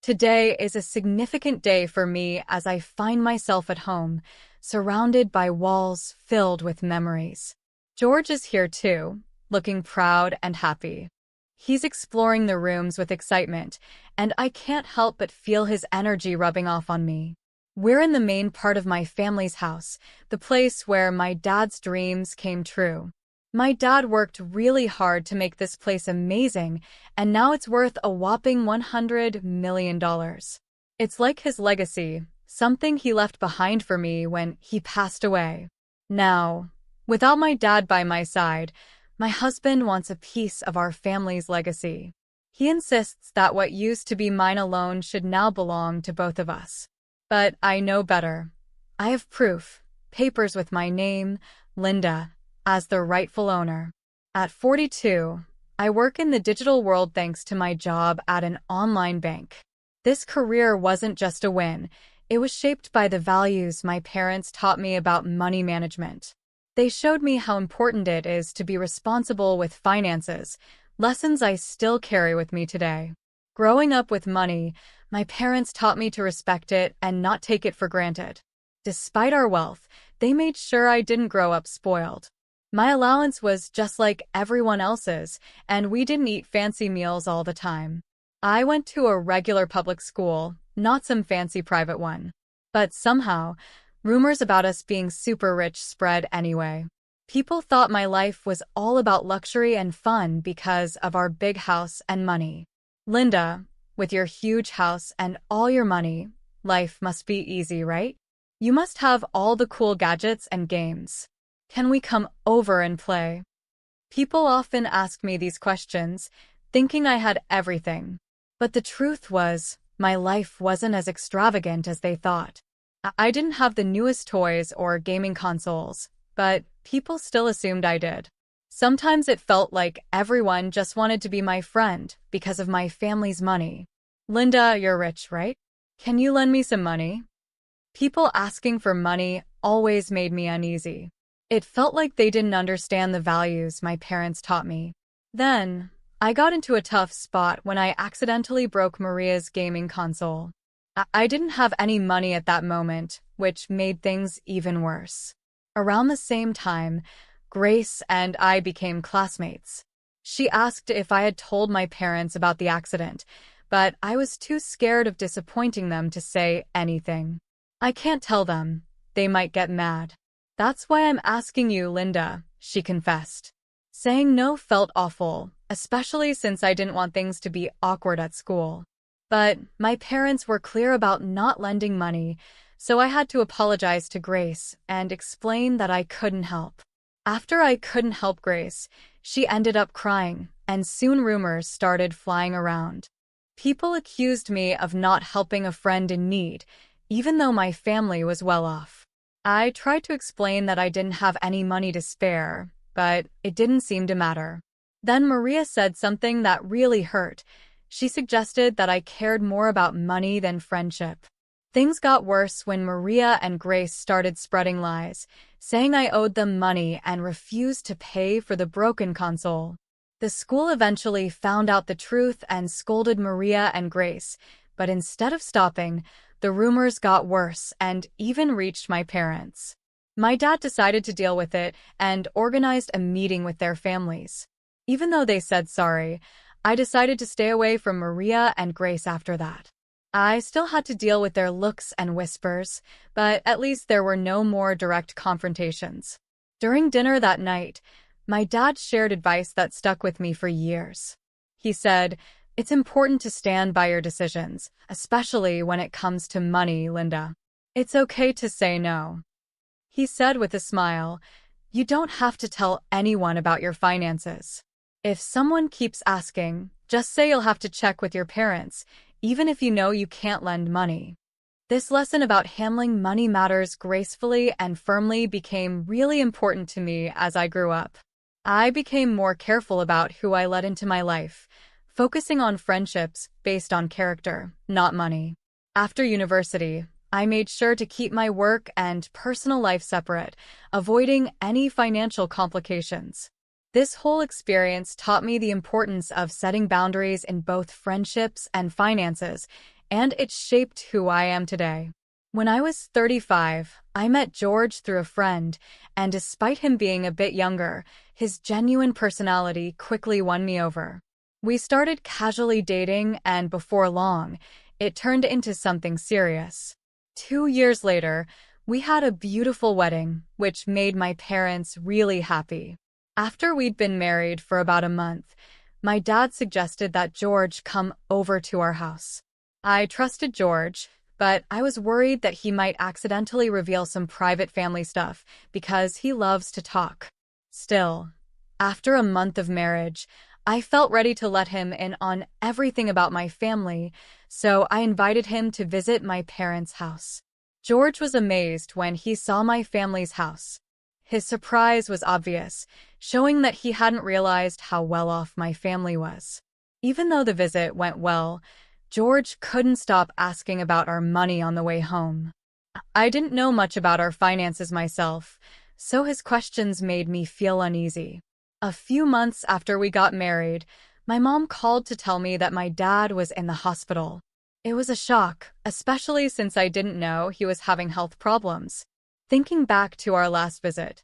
Today is a significant day for me as I find myself at home, surrounded by walls filled with memories. George is here too, looking proud and happy. He's exploring the rooms with excitement, and I can't help but feel his energy rubbing off on me. We're in the main part of my family's house, the place where my dad's dreams came true. My dad worked really hard to make this place amazing, and now it's worth a whopping $100 million. It's like his legacy, something he left behind for me when he passed away. Now, without my dad by my side, my husband wants a piece of our family's legacy. He insists that what used to be mine alone should now belong to both of us. But I know better. I have proof, papers with my name, Linda, as the rightful owner. At 42, I work in the digital world thanks to my job at an online bank. This career wasn't just a win, it was shaped by the values my parents taught me about money management. They showed me how important it is to be responsible with finances, lessons I still carry with me today. Growing up with money, my parents taught me to respect it and not take it for granted. Despite our wealth, they made sure I didn't grow up spoiled. My allowance was just like everyone else's, and we didn't eat fancy meals all the time. I went to a regular public school, not some fancy private one. But somehow, rumors about us being super rich spread anyway. People thought my life was all about luxury and fun because of our big house and money. Linda, with your huge house and all your money, life must be easy, right? You must have all the cool gadgets and games. Can we come over and play? People often ask me these questions, thinking I had everything. But the truth was, my life wasn't as extravagant as they thought. I didn't have the newest toys or gaming consoles, but people still assumed I did. Sometimes it felt like everyone just wanted to be my friend because of my family's money. Linda, you're rich, right? Can you lend me some money? People asking for money always made me uneasy. It felt like they didn't understand the values my parents taught me. Then, I got into a tough spot when I accidentally broke Maria's gaming console. I didn't have any money at that moment, which made things even worse. Around the same time, Grace and I became classmates. She asked if I had told my parents about the accident, but I was too scared of disappointing them to say anything. I can't tell them. They might get mad. That's why I'm asking you, Linda, she confessed. Saying no felt awful, especially since I didn't want things to be awkward at school. But my parents were clear about not lending money, so I had to apologize to Grace and explain that I couldn't help. After I couldn't help Grace, she ended up crying, and soon rumors started flying around. People accused me of not helping a friend in need, even though my family was well off. I tried to explain that I didn't have any money to spare, but it didn't seem to matter. Then Maria said something that really hurt. She suggested that I cared more about money than friendship. Things got worse when Maria and Grace started spreading lies, saying I owed them money and refused to pay for the broken console. The school eventually found out the truth and scolded Maria and Grace, but instead of stopping, the rumors got worse and even reached my parents. My dad decided to deal with it and organized a meeting with their families. Even though they said sorry, I decided to stay away from Maria and Grace after that. I still had to deal with their looks and whispers, but at least there were no more direct confrontations. During dinner that night, my dad shared advice that stuck with me for years. He said, "It's important to stand by your decisions, especially when it comes to money, Linda. It's okay to say no." He said with a smile, "You don't have to tell anyone about your finances. If someone keeps asking, just say you'll have to check with your parents, even if you know you can't lend money." This lesson about handling money matters gracefully and firmly became really important to me as I grew up. I became more careful about who I let into my life, focusing on friendships based on character, not money. After university, I made sure to keep my work and personal life separate, avoiding any financial complications. This whole experience taught me the importance of setting boundaries in both friendships and finances, and it shaped who I am today. When I was 35, I met George through a friend, and despite him being a bit younger, his genuine personality quickly won me over. We started casually dating, and before long, it turned into something serious. 2 years later, we had a beautiful wedding, which made my parents really happy. After we'd been married for about a month, my dad suggested that George come over to our house. I trusted George, but I was worried that he might accidentally reveal some private family stuff because he loves to talk. Still, after a month of marriage, I felt ready to let him in on everything about my family, so I invited him to visit my parents' house. George was amazed when he saw my family's house. His surprise was obvious, showing that he hadn't realized how well off my family was. Even though the visit went well, George couldn't stop asking about our money on the way home. I didn't know much about our finances myself, so his questions made me feel uneasy. A few months after we got married, my mom called to tell me that my dad was in the hospital. It was a shock, especially since I didn't know he was having health problems. Thinking back to our last visit,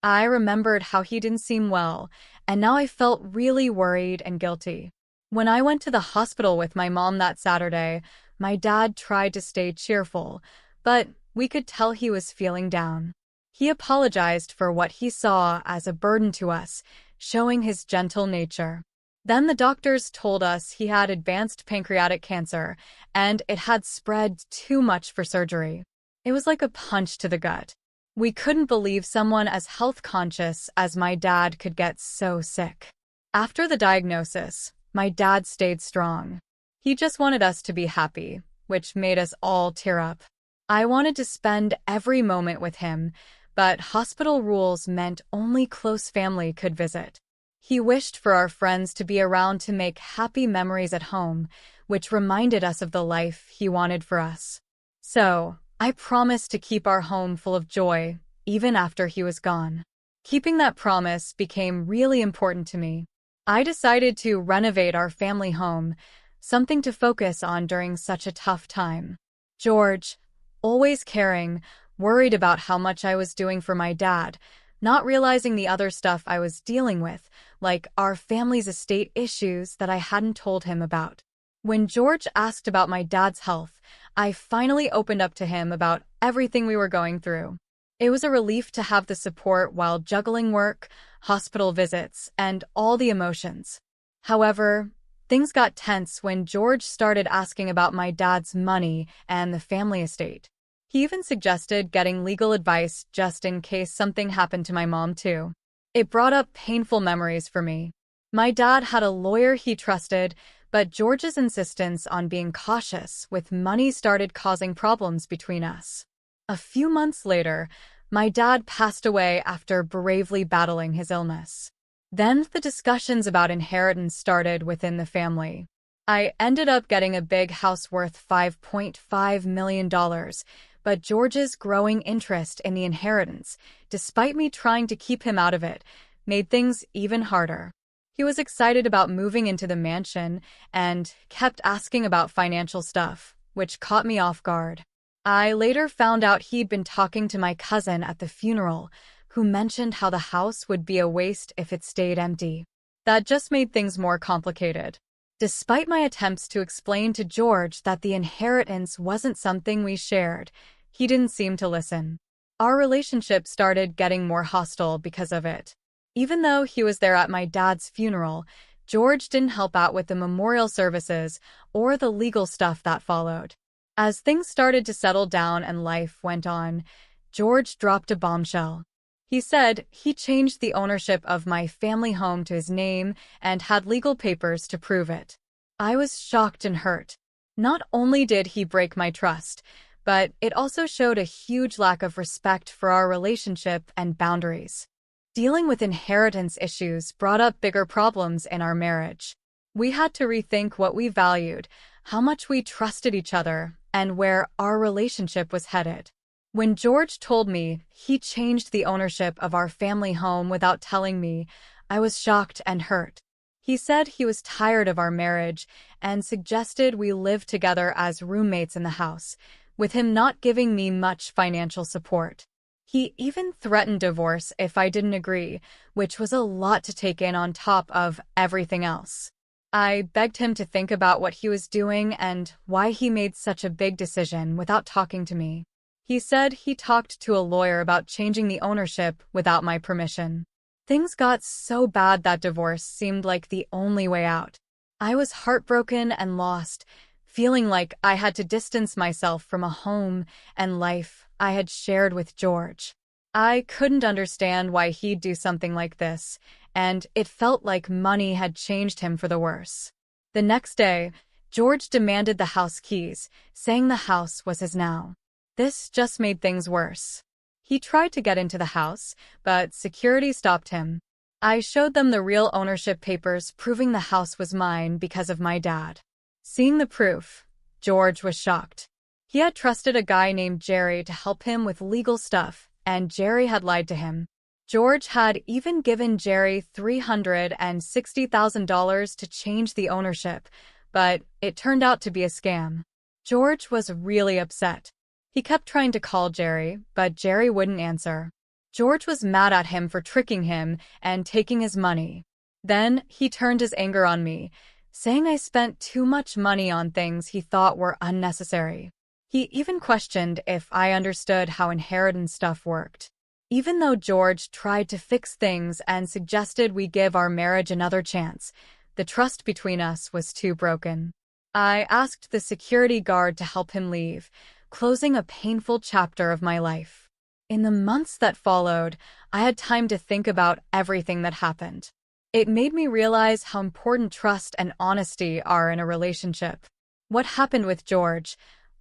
I remembered how he didn't seem well, and now I felt really worried and guilty. When I went to the hospital with my mom that Saturday, my dad tried to stay cheerful, but we could tell he was feeling down. He apologized for what he saw as a burden to us, showing his gentle nature. Then the doctors told us he had advanced pancreatic cancer, and it had spread too much for surgery. It was like a punch to the gut. We couldn't believe someone as health-conscious as my dad could get so sick. After the diagnosis, my dad stayed strong. He just wanted us to be happy, which made us all tear up. I wanted to spend every moment with him, but hospital rules meant only close family could visit. He wished for our friends to be around to make happy memories at home, which reminded us of the life he wanted for us. So, I promised to keep our home full of joy, even after he was gone. Keeping that promise became really important to me. I decided to renovate our family home, something to focus on during such a tough time. George, always caring, worried about how much I was doing for my dad, not realizing the other stuff I was dealing with, like our family's estate issues that I hadn't told him about. When George asked about my dad's health, I finally opened up to him about everything we were going through. It was a relief to have the support while juggling work, hospital visits, and all the emotions. However, things got tense when George started asking about my dad's money and the family estate. He even suggested getting legal advice just in case something happened to my mom too. It brought up painful memories for me. My dad had a lawyer he trusted, but George's insistence on being cautious with money started causing problems between us. A few months later, my dad passed away after bravely battling his illness. Then the discussions about inheritance started within the family. I ended up getting a big house worth $5.5 million, but George's growing interest in the inheritance, despite me trying to keep him out of it, made things even harder. He was excited about moving into the mansion and kept asking about financial stuff, which caught me off guard. I later found out he'd been talking to my cousin at the funeral, who mentioned how the house would be a waste if it stayed empty. That just made things more complicated. Despite my attempts to explain to George that the inheritance wasn't something we shared, he didn't seem to listen. Our relationship started getting more hostile because of it. Even though he was there at my dad's funeral, George didn't help out with the memorial services or the legal stuff that followed. As things started to settle down and life went on, George dropped a bombshell. He said he changed the ownership of my family home to his name and had legal papers to prove it. I was shocked and hurt. Not only did he break my trust, but it also showed a huge lack of respect for our relationship and boundaries. Dealing with inheritance issues brought up bigger problems in our marriage. We had to rethink what we valued, how much we trusted each other, and where our relationship was headed. When George told me he changed the ownership of our family home without telling me, I was shocked and hurt. He said he was tired of our marriage and suggested we live together as roommates in the house, with him not giving me much financial support. He even threatened divorce if I didn't agree, which was a lot to take in on top of everything else. I begged him to think about what he was doing and why he made such a big decision without talking to me. He said he talked to a lawyer about changing the ownership without my permission. Things got so bad that divorce seemed like the only way out. I was heartbroken and lost, feeling like I had to distance myself from a home and life I had shared with George. I couldn't understand why he'd do something like this, and it felt like money had changed him for the worse. The next day, George demanded the house keys, saying the house was his now. This just made things worse. He tried to get into the house, but security stopped him. I showed them the real ownership papers proving the house was mine because of my dad. Seeing the proof, George was shocked. He had trusted a guy named Jerry to help him with legal stuff, and Jerry had lied to him. George had even given Jerry $360,000 to change the ownership, but it turned out to be a scam. George was really upset. He kept trying to call Jerry, but Jerry wouldn't answer. George was mad at him for tricking him and taking his money. Then he turned his anger on me, saying I spent too much money on things he thought were unnecessary. He even questioned if I understood how inheritance stuff worked. Even though George tried to fix things and suggested we give our marriage another chance, the trust between us was too broken. I asked the security guard to help him leave, closing a painful chapter of my life. In the months that followed, I had time to think about everything that happened. It made me realize how important trust and honesty are in a relationship. What happened with George,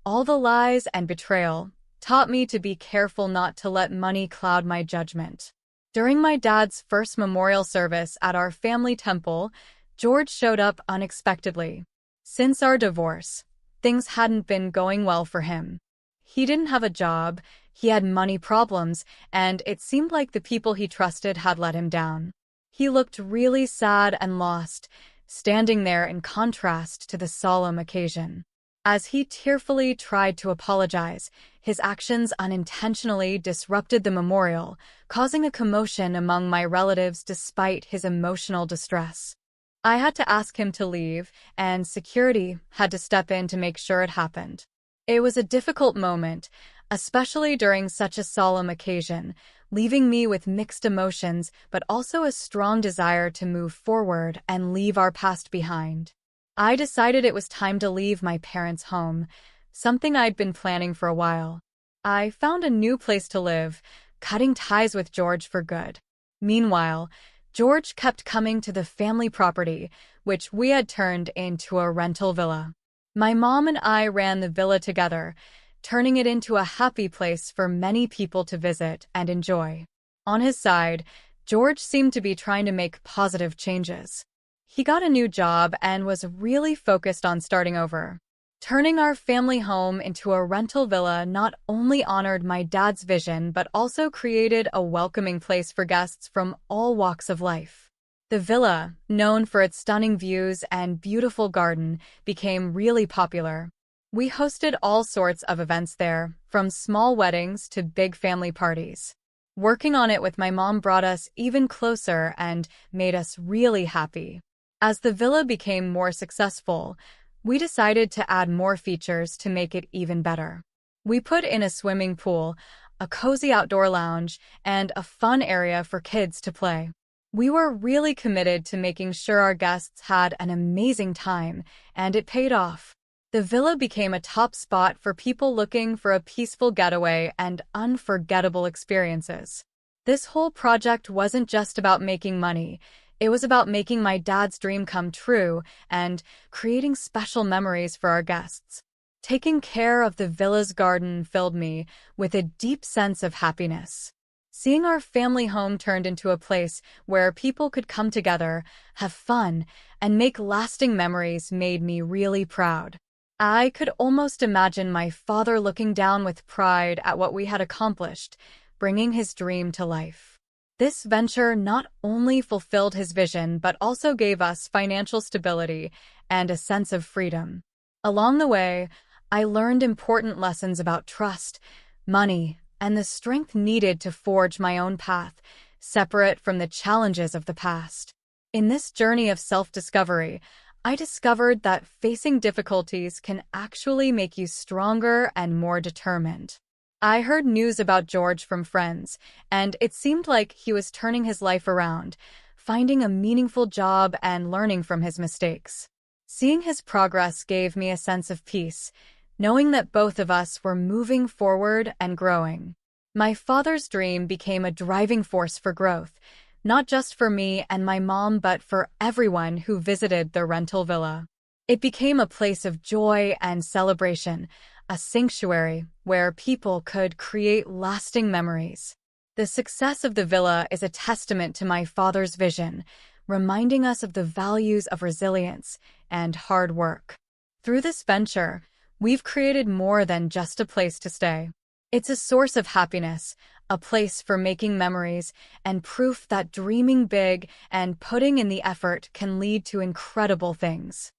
all the lies and betrayal, taught me to be careful not to let money cloud my judgment. During my dad's first memorial service at our family temple, George showed up unexpectedly. Since our divorce, things hadn't been going well for him. He didn't have a job, he had money problems, and it seemed like the people he trusted had let him down. He looked really sad and lost, standing there in contrast to the solemn occasion. As he tearfully tried to apologize, his actions unintentionally disrupted the memorial, causing a commotion among my relatives despite his emotional distress. I had to ask him to leave, and security had to step in to make sure it happened. It was a difficult moment, especially during such a solemn occasion, leaving me with mixed emotions but also a strong desire to move forward and leave our past behind. I decided it was time to leave my parents' home, something I'd been planning for a while. I found a new place to live, cutting ties with George for good. Meanwhile, George kept coming to the family property, which we had turned into a rental villa. My mom and I ran the villa together, turning it into a happy place for many people to visit and enjoy. On his side, George seemed to be trying to make positive changes. He got a new job and was really focused on starting over. Turning our family home into a rental villa not only honored my dad's vision but also created a welcoming place for guests from all walks of life. The villa, known for its stunning views and beautiful garden, became really popular. We hosted all sorts of events there, from small weddings to big family parties. Working on it with my mom brought us even closer and made us really happy. As the villa became more successful, we decided to add more features to make it even better. We put in a swimming pool, a cozy outdoor lounge, and a fun area for kids to play. We were really committed to making sure our guests had an amazing time, and it paid off. The villa became a top spot for people looking for a peaceful getaway and unforgettable experiences. This whole project wasn't just about making money. It was about making my dad's dream come true and creating special memories for our guests. Taking care of the villa's garden filled me with a deep sense of happiness. Seeing our family home turned into a place where people could come together, have fun, and make lasting memories made me really proud. I could almost imagine my father looking down with pride at what we had accomplished, bringing his dream to life. This venture not only fulfilled his vision but also gave us financial stability and a sense of freedom. Along the way, I learned important lessons about trust, money, and the strength needed to forge my own path, separate from the challenges of the past. In this journey of self-discovery, I discovered that facing difficulties can actually make you stronger and more determined. I heard news about George from friends, and it seemed like he was turning his life around, finding a meaningful job and learning from his mistakes. Seeing his progress gave me a sense of peace, knowing that both of us were moving forward and growing. My father's dream became a driving force for growth, not just for me and my mom but for everyone who visited the rental villa. It became a place of joy and celebration, a sanctuary where people could create lasting memories. The success of the villa is a testament to my father's vision, reminding us of the values of resilience and hard work. Through this venture, we've created more than just a place to stay. It's a source of happiness, a place for making memories, and proof that dreaming big and putting in the effort can lead to incredible things.